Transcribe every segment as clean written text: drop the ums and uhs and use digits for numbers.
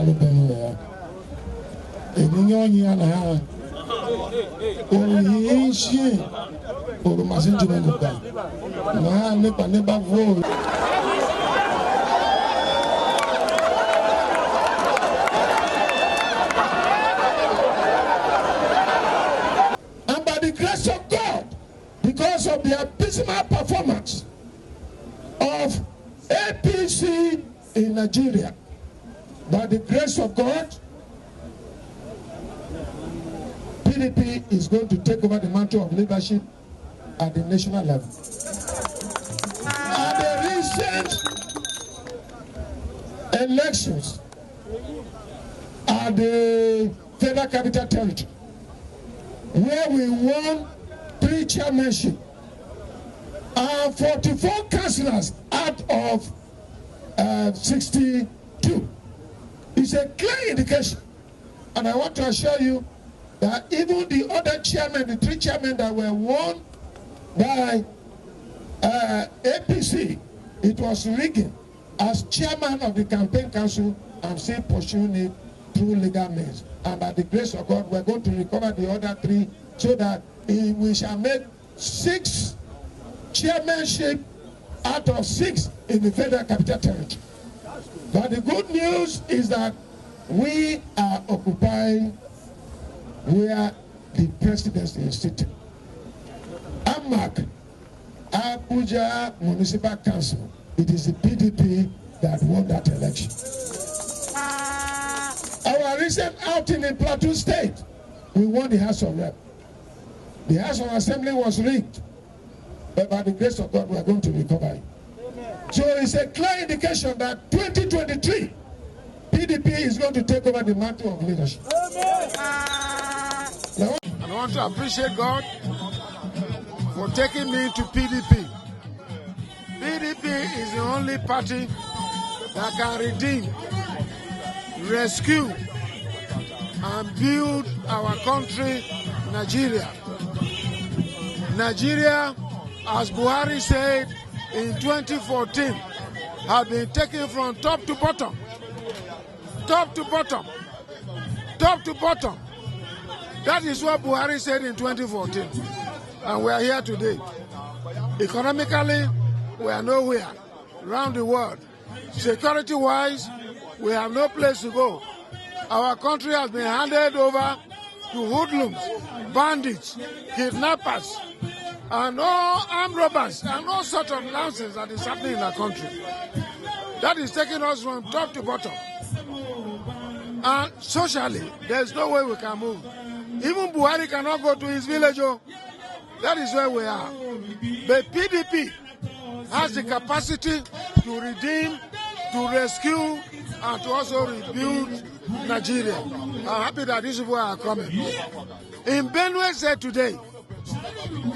Benue. Enyonyi ana ha. Oyishi. Oro masinji na nuka. Na nepa neba vo. And by the grace of God, because of the abysmal performance of APC in Nigeria, by the grace of God, PDP is going to take over the mantle of leadership at the national level. At the recent elections at the Federal Capital Territory, where we won 3 chairmanship and 44 councillors out of 62. It's a clear indication, and I want to assure you that even the other chairmen, the 3 chairmen that were won by APC, it was rigging. As chairman of the campaign council, I'm still pursuing it through legal means, and by the grace of God, we're going to recover the other 3 so that we shall make 6 chairmanship out of 6 in the Federal Capital Territory. But the good news is that we are occupying where the presidency is sitting. AMAC, Abuja Municipal Council, it is the PDP that won that election. Our recent outing in Plateau State, we won the House of Rep. The House of Assembly was rigged, but by the grace of God, we are going to recover it. So it's a clear indication that 2023, PDP is going to take over the mantle of leadership. Now, I want to appreciate God for taking me to PDP. PDP is the only party that can redeem, rescue, and build our country, Nigeria. Nigeria, as Buhari said in 2014, have been taken from top to bottom. Top to bottom. Top to bottom. That is what Buhari said in 2014. And we are here today. Economically, we are nowhere around the world. Security-wise, we have no place to go. Our country has been handed over to hoodlums, bandits, kidnappers, and all armed robbers, and all sorts of nonsense that is happening in our country. That is taking us from top to bottom. And socially, there is no way we can move. Even Buhari cannot go to his village. That is where we are. But PDP has the capacity to redeem, to rescue, and to also rebuild Nigeria. I'm happy that these people are coming. In Benue State today,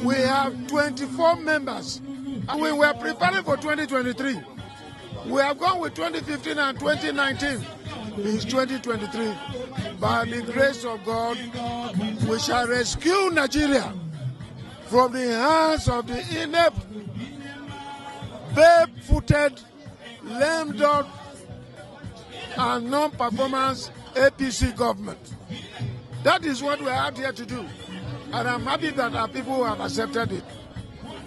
we have 24 members. And we were preparing for 2023. We have gone with 2015 and 2019. It's 2023. By the grace of God, we shall rescue Nigeria from the hands of the inept, babe-footed, lame-duck, and non-performance APC government. That is what we are out here to do. And I'm happy that our people have accepted it.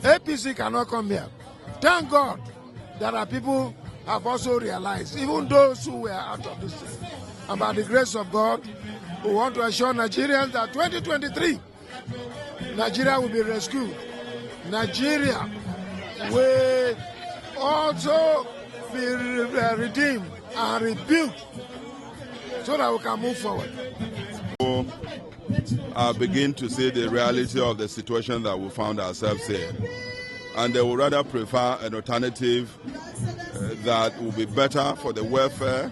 APC cannot come here. Thank God that our people have also realized, even those who were out of this thing. And by the grace of God, we want to assure Nigerians that 2023, Nigeria will be rescued. Nigeria will also be redeemed and rebuilt so that we can move forward. Begin to see the reality of the situation that we found ourselves in. And they would rather prefer an alternative that will be better for the welfare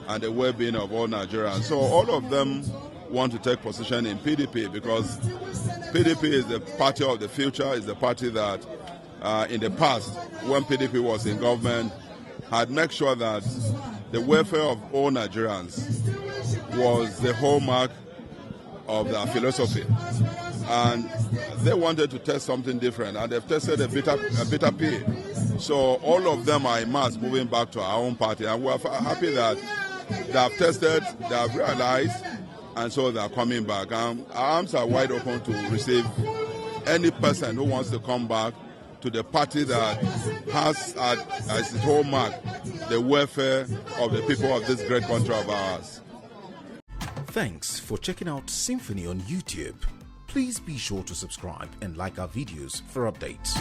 and the well-being of all Nigerians. So all of them want to take position in PDP because PDP is the party of the future, is the party that in the past, when PDP was in government, had made sure that the welfare of all Nigerians was the hallmark of their philosophy. And they wanted to test something different, and they've tested a bitter pill. So all of them are in mass moving back to our own party, and we're happy that they have tested, they have realized, and so they're coming back. Our arms are wide open to receive any person who wants to come back to the party that has as its hallmark the welfare of the people of this great country of ours. Thanks for checking out SYMFONI on YouTube. Please be sure to subscribe and like our videos for updates.